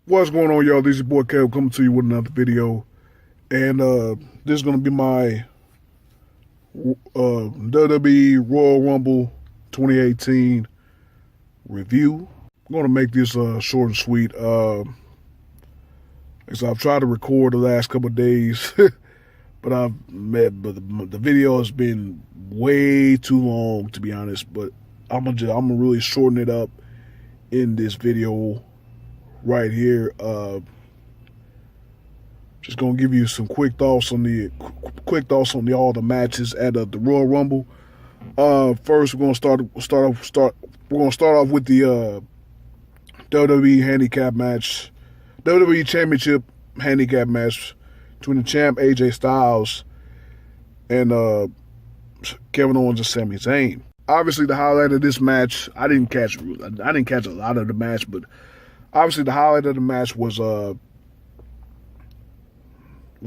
What's going on, y'all? This is your boy Kev coming to you with another video. And this is going to be my WWE Royal Rumble 2018 review. I'm going to make this short and sweet. As I've tried to record the last couple of days, but the video has been way too long, to be honest. But I'm gonna really shorten it up in this video right here. Just gonna give you some quick thoughts on all the matches at the Royal Rumble. First, we're gonna start off with the WWE handicap match, WWE Championship handicap match between the champ AJ Styles and Kevin Owens and Sami Zayn. Obviously, the highlight of this match, I didn't catch a lot of the match, but obviously the highlight of the match was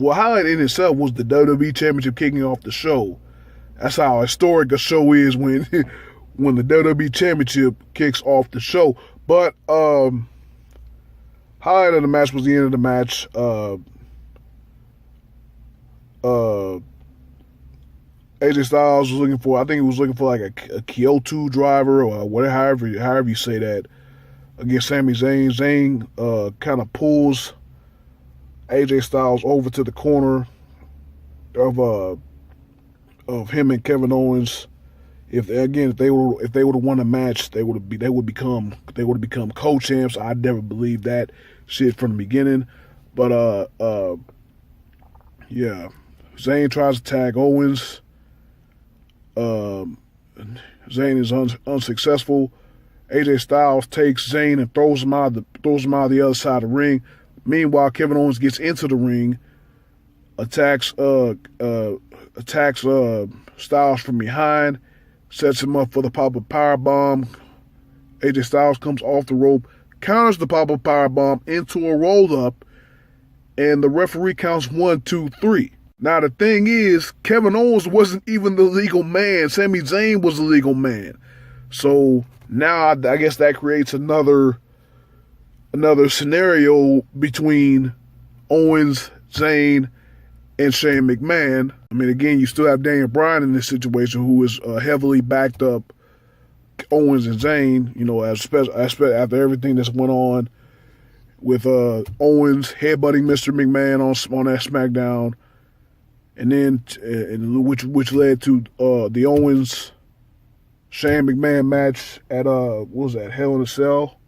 highlight in itself was the WWE Championship kicking off the show. That's how historic a show is when when the WWE Championship kicks off the show. But highlight of the match was the end of the match. AJ Styles was looking for, I think he was looking for like a Kyoto driver or whatever, however you say that, against Sami Zayn. Zayn kind of pulls AJ Styles over to the corner of him and Kevin Owens. If they would have won the match, they would have become co-champs. I never believed that shit from the beginning. But yeah, Zayn tries to tag Owens. Zayn is unsuccessful. AJ Styles takes Zayn and throws him out the other side of the ring. Meanwhile, Kevin Owens gets into the ring, attacks Styles from behind, sets him up for the pop-up powerbomb. AJ Styles comes off the rope, counters the pop-up powerbomb into a roll-up, and the referee counts 1, 2, 3. Now, the thing is, Kevin Owens wasn't even the legal man. Sami Zayn was the legal man. So now I guess that creates another scenario between Owens, Zayn, and Shane McMahon. I mean, again, you still have Daniel Bryan in this situation, who is heavily backed up Owens and Zayn, you know, after everything that's went on with Owens headbutting Mr. McMahon on that SmackDown. And then, which led to the Owens Shane McMahon match at what was that, Hell in a Cell,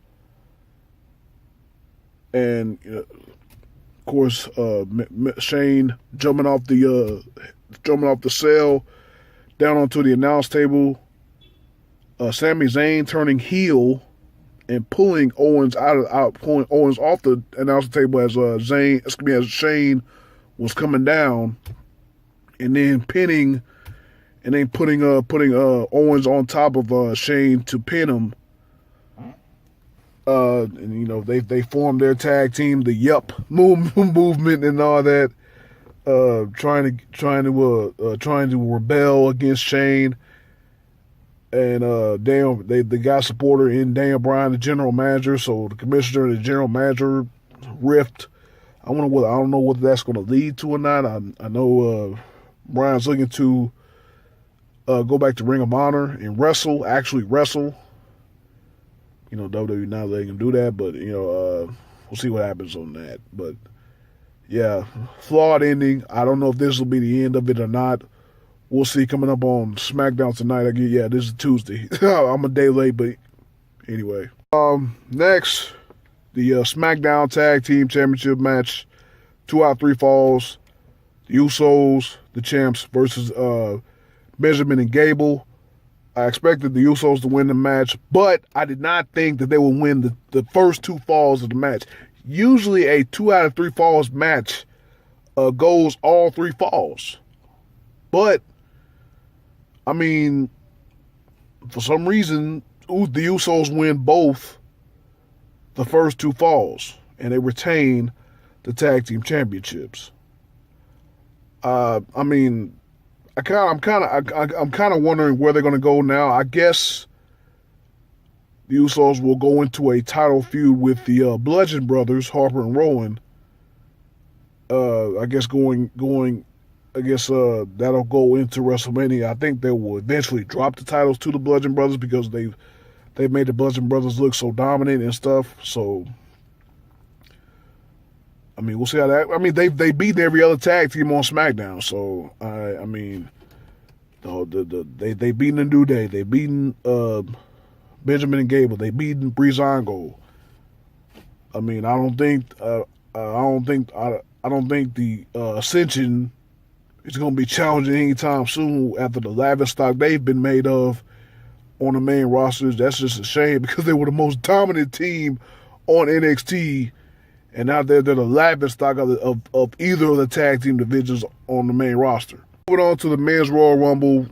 and of course Shane jumping off the cell down onto the announce table. Sami Zayn turning heel and pulling Owens pulling Owens off the announce table as Shane was coming down. And then putting Owens on top of Shane to pin him. And you know, they formed their tag team, the Yup movement and all that, trying to rebel against Shane. And they got supporter in Daniel Bryan, the general manager. So the commissioner and the general manager rift. I don't know whether that's going to lead to or not. I know Bryan's looking to go back to Ring of Honor and actually wrestle. You know, WWE not letting him do that, but you know, we'll see what happens on that. But yeah, flawed ending. I don't know if this will be the end of it or not. We'll see coming up on SmackDown tonight. This is Tuesday. I'm a day late, but anyway. Next, the SmackDown Tag Team Championship match, 2 out of 3 falls. The Usos, the champs, versus Benjamin and Gable. I expected the Usos to win the match, but I did not think that they would win the first 2 falls of the match. Usually a 2 out of 3 falls match goes all 3 falls. But, I mean, for some reason, the Usos win both the first 2 falls, and they retain the tag team championships. I mean, I'm kind of wondering where they're going to go now. I guess the Usos will go into a title feud with the Bludgeon Brothers, Harper and Rowan. I guess that'll go into WrestleMania. I think they will eventually drop the titles to the Bludgeon Brothers because they've made the Bludgeon Brothers look so dominant and stuff. So, I mean, we'll see how that. I mean, they beat every other tag team on SmackDown. So, I mean, they beaten the New Day. They beaten Benjamin and Gable. They beaten Breezango. I mean, I don't think the Ascension is going to be challenging anytime soon after the lavish stock they've been made of on the main rosters. That's just a shame because they were the most dominant team on NXT, and now they're the lavish stock of either of the tag team divisions on the main roster. Moving on to the Men's Royal Rumble,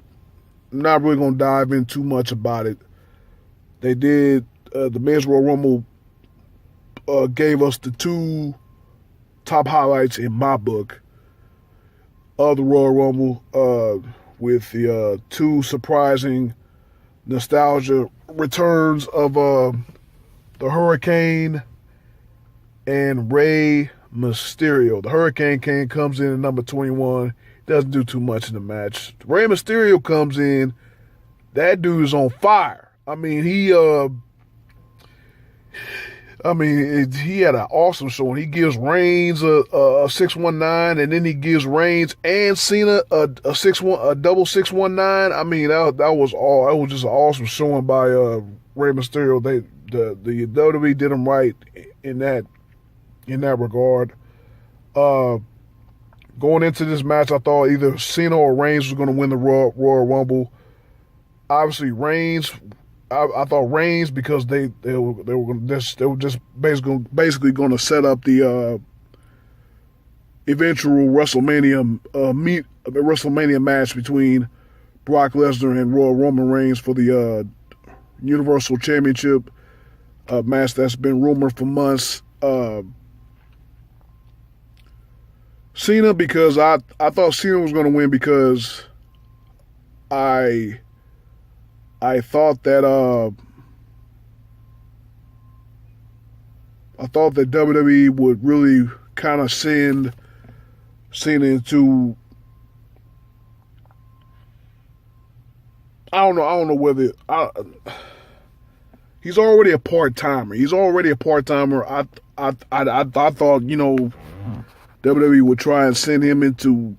I'm not really going to dive in too much about it. They did, the Men's Royal Rumble gave us the two top highlights in my book of the Royal Rumble, with the two surprising nostalgia returns of the Hurricane and Rey Mysterio. The Hurricane comes in at number 21, doesn't do too much in the match. Rey Mysterio comes in, that dude is on fire. I mean, he had an awesome show. He gives Reigns a 619, and then he gives Reigns and Cena a double 619. I mean, that was just an awesome showing by Rey Mysterio. The WWE did him right in that regard. Going into this match, I thought either Cena or Reigns was going to win the Royal Rumble. Obviously, Reigns. I thought Reigns, because they were just basically going to set up the eventual WrestleMania match between Brock Lesnar and Roman Reigns for the Universal Championship match that's been rumored for months. Cena, because I thought Cena was going to win because I thought that WWE would really kind of send Cena into, I don't know whether he's already a part-timer. I thought, WWE would try and send him into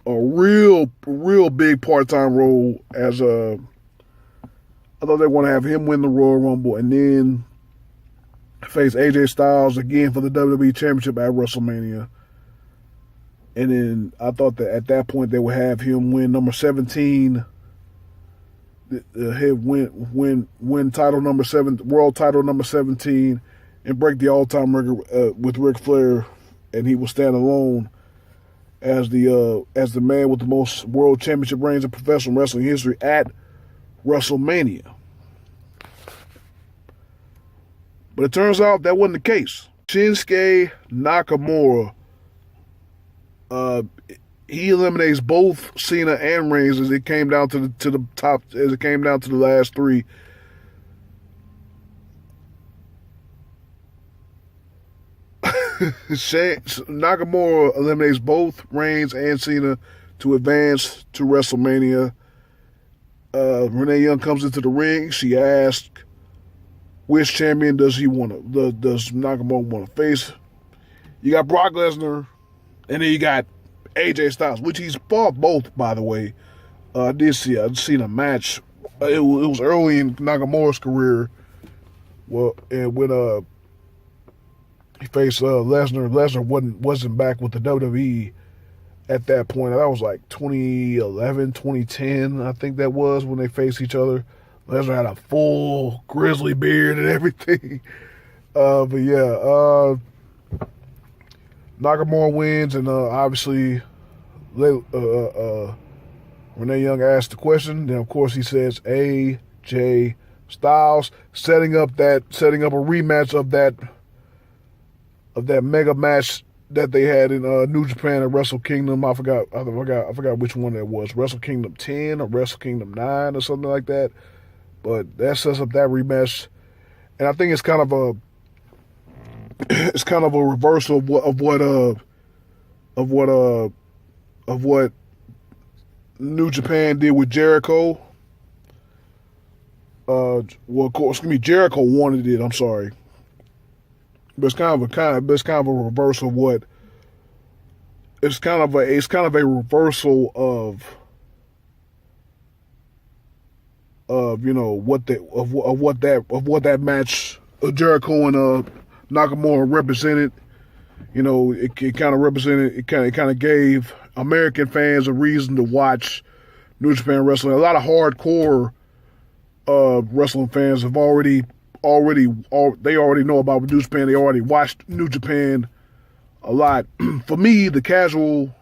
a real big part-time role as I thought they want to have him win the Royal Rumble and then face AJ Styles again for the WWE Championship at WrestleMania. And then I thought that at that point they would have him win number 17, win title number 7, world title number 17, and break the all-time record with Ric Flair, and he will stand alone as the man with the most world championship reigns in professional wrestling history at WrestleMania. But it turns out that wasn't the case. Shinsuke Nakamura, he eliminates both Cena and Reigns as it came down to the last three. Nakamura eliminates both Reigns and Cena to advance to WrestleMania. Renee Young comes into the ring. She asks, which champion does Nakamura want to face? You got Brock Lesnar, and then you got AJ Styles, which he's fought both, by the way. I'd seen a match. It was early in Nakamura's career. Well, and when he faced Lesnar, Lesnar wasn't back with the WWE at that point. That was like 2011, 2010, I think that was, when they faced each other. Lesnar had a full grizzly beard and everything. But yeah, Nakamura wins, and obviously Renee Young asked the question. Then of course he says AJ Styles, setting up a rematch of that mega match that they had in New Japan at Wrestle Kingdom. I forgot which one that was. Wrestle Kingdom 10 or Wrestle Kingdom 9 or something like that. But that sets up that rematch. and I think it's kind of a reversal of what New Japan did with Jericho. Well, of course, Jericho wanted it. I'm sorry, but it's kind of a reversal of what. It's kind of a reversal of what that match Jericho and Nakamura represented. It kind of represented. It kind of gave American fans a reason to watch New Japan Wrestling. A lot of hardcore wrestling fans have already know about New Japan. They already watched New Japan a lot. For me, the casual,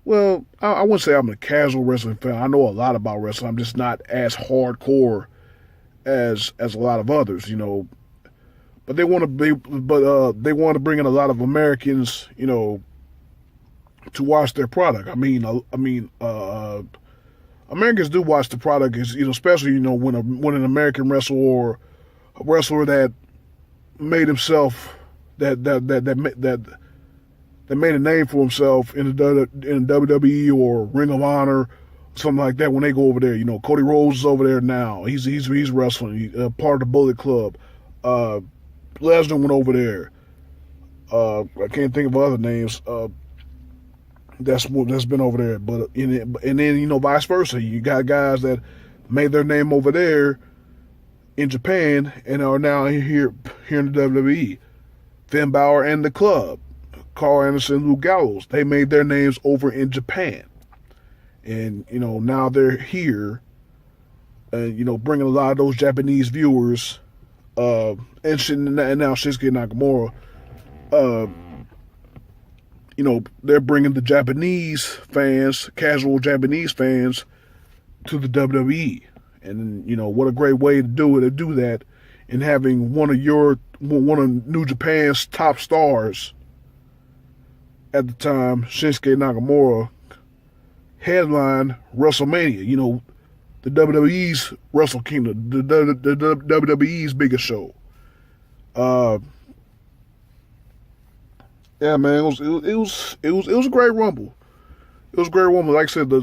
well, I wouldn't say I'm a casual wrestling fan. I know a lot about wrestling. I'm just not as hardcore as a lot of others, But they want to bring in a lot of Americans, to watch their product. Americans do watch the product, especially when an American wrestler or a wrestler that made himself that made a name for himself in WWE or Ring of Honor, something like that. When they go over there, Cody Rhodes is over there now. He's wrestling, part of the Bullet Club. Lesnar went over there. I can't think of other names. That's been over there, but and then vice versa. You got guys that made their name over there in Japan and are now here in the WWE. Finn Balor and the Club, Carl Anderson, Luke Gallows. They made their names over in Japan, and now they're here, and bringing a lot of those Japanese viewers, and now Shinsuke Nakamura. They're bringing the Japanese fans, casual Japanese fans, to the WWE. And, what a great way to do that, and having one of New Japan's top stars at the time, Shinsuke Nakamura, headline WrestleMania, the WWE's Wrestle Kingdom, the WWE's biggest show. Yeah, man, it was a great Rumble. It was a great Rumble. Like I said, the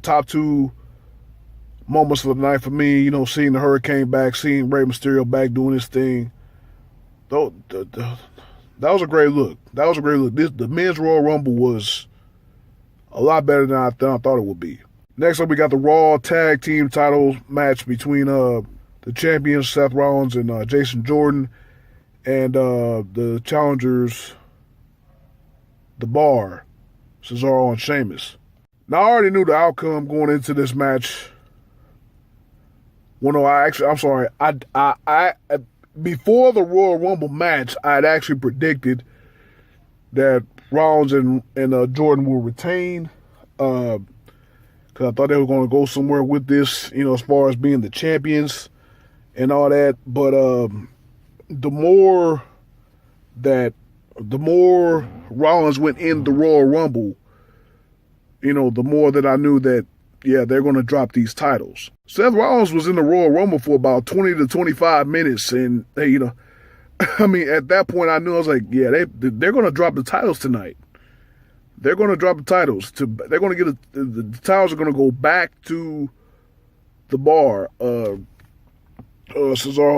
top two moments of the night for me, seeing the Hurricane back, seeing Rey Mysterio back doing his thing. That was a great look. The men's Royal Rumble was a lot better than I thought it would be. Next up, we got the Raw Tag Team title match between the champions Seth Rollins and Jason Jordan, and the challengers, The Bar, Cesaro and Sheamus. Now, I already knew the outcome going into this match. Well, no, I'm sorry. I before the Royal Rumble match, I had actually predicted that Rollins and Jordan will retain. Because I thought they were going to go somewhere with this, as far as being the champions and all that. But the more Rollins went in the Royal Rumble, the more that I knew that, yeah, they're going to drop these titles. Seth Rollins was in the Royal Rumble for about 20 to 25 minutes. And, at that point I knew, I was like, yeah, they're going to drop the titles tonight. They're going to drop the titles. They're going to get the titles are going to go back to The Bar, Cesaro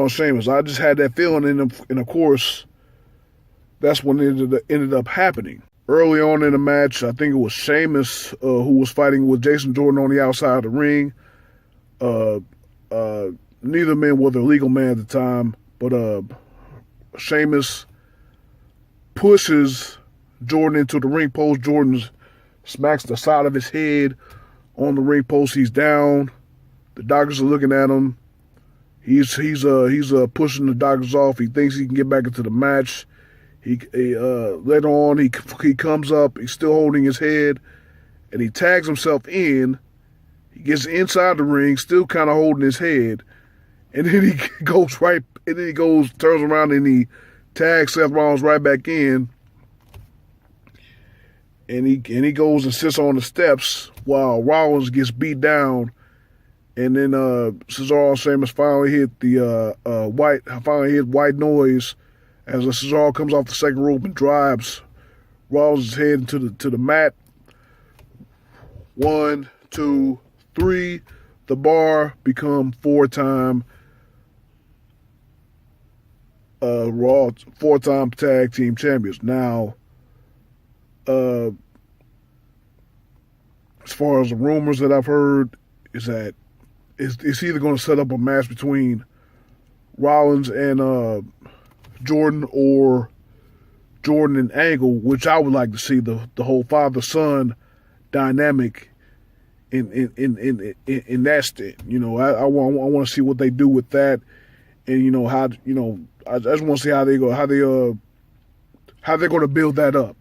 and Sheamus. I just had that feeling in them, and of course, that's when it ended up happening. Early on in the match, I think it was Sheamus who was fighting with Jason Jordan on the outside of the ring. Neither man were the legal man at the time, but Sheamus pushes Jordan into the ring post. Jordan smacks the side of his head on the ring post. He's down. The doctors are looking at him. He's pushing the doctors off. He thinks he can get back into the match. Later on, he comes up. He's still holding his head, and he tags himself in. He gets inside the ring, still kind of holding his head, and then he goes turns around, and he tags Seth Rollins right back in. And he goes and sits on the steps while Rollins gets beat down And then Cesaro and Sheamus finally hit the white noise as Cesaro comes off the second rope and drives Rollins' head into the mat. 1, 2, 3. The Bar become four-time tag team champions. Now, as far as the rumors that I've heard, is that it's either going to set up a match between Rollins and Jordan, or Jordan and Angle, which I would like to see the whole father-son dynamic in that stint. You know, I want to see what they do with that, and how I just want to see how they're going to build that up,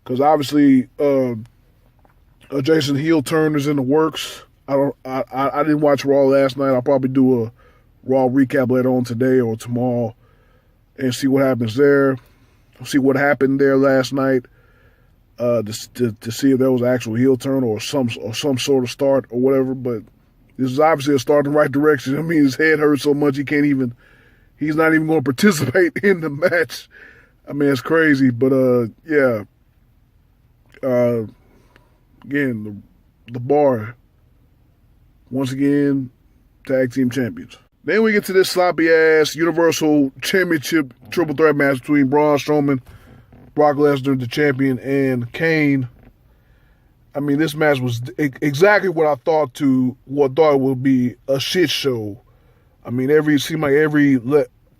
because obviously a Jason heel turn is in the works. I didn't watch Raw last night. I'll probably do a Raw recap later on today or tomorrow and see what happens there. See what happened there last night. To see if there was an actual heel turn or some sort of start or whatever. But this is obviously a start in the right direction. I mean, his head hurts so much he's not even going to participate in the match. I mean, it's crazy. But yeah. Again, the Bar, once again, tag team champions. Then we get to this sloppy ass Universal Championship triple threat match between Braun Strowman, Brock Lesnar, the champion, and Kane. I mean, this match was exactly what I thought it would be, a shit show. I mean, it seemed like every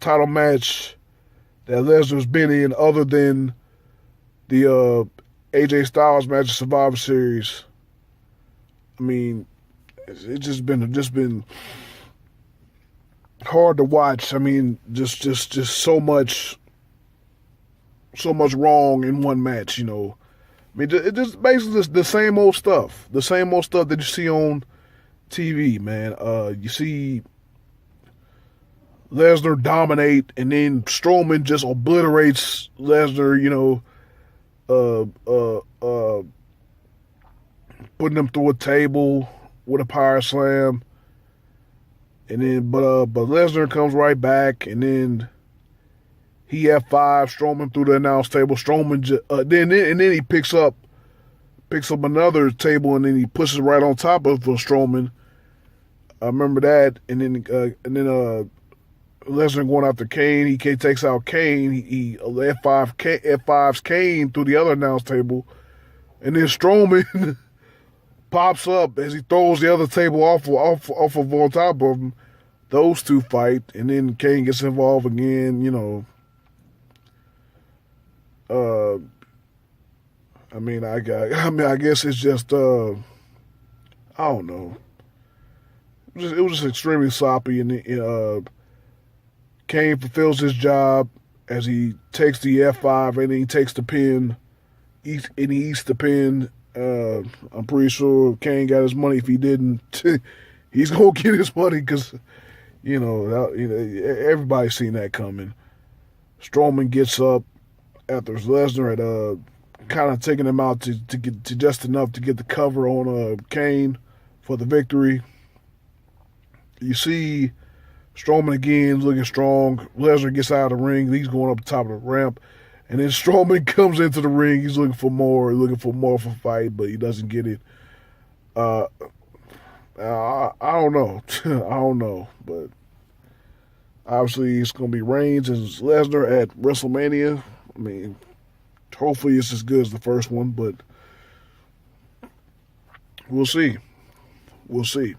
title match that Lesnar's been in, other than the AJ Styles match of Survivor Series. I mean, it's just been hard to watch. I mean, just so much wrong in one match, I mean, it just basically the same old stuff. The same old stuff that you see on TV, man. You see Lesnar dominate, and then Strowman just obliterates Lesnar, putting him through a table with a power slam. And then, but Lesnar comes right back, and then he F5 Strowman through the announce table. Strowman then he picks up another table, and then he pushes it right on top of Strowman. I remember that. And then Lesnar going after Kane. He takes out Kane. He F5s Kane through the other announce table, and then Strowman pops up as he throws the other table off of on top of him. Those two fight, and then Kane gets involved again. I guess it's just I don't know. It was just extremely sloppy, and Kane fulfills his job as he takes the F5 and then he takes the pin. He eats the pin. I'm pretty sure Kane got his money. If he didn't, he's gonna get his money, because everybody's seen that coming. Strowman gets up after Lesnar had kind of taken him out to get to just enough to get the cover on Kane for the victory. You see Strowman again looking strong. Lesnar gets out of the ring. He's going up the top of the ramp. And then Strowman comes into the ring. He's looking for more for fight, but he doesn't get it. I don't know. I don't know. But obviously it's going to be Reigns and Lesnar at WrestleMania. I mean, hopefully it's as good as the first one, but we'll see. We'll see.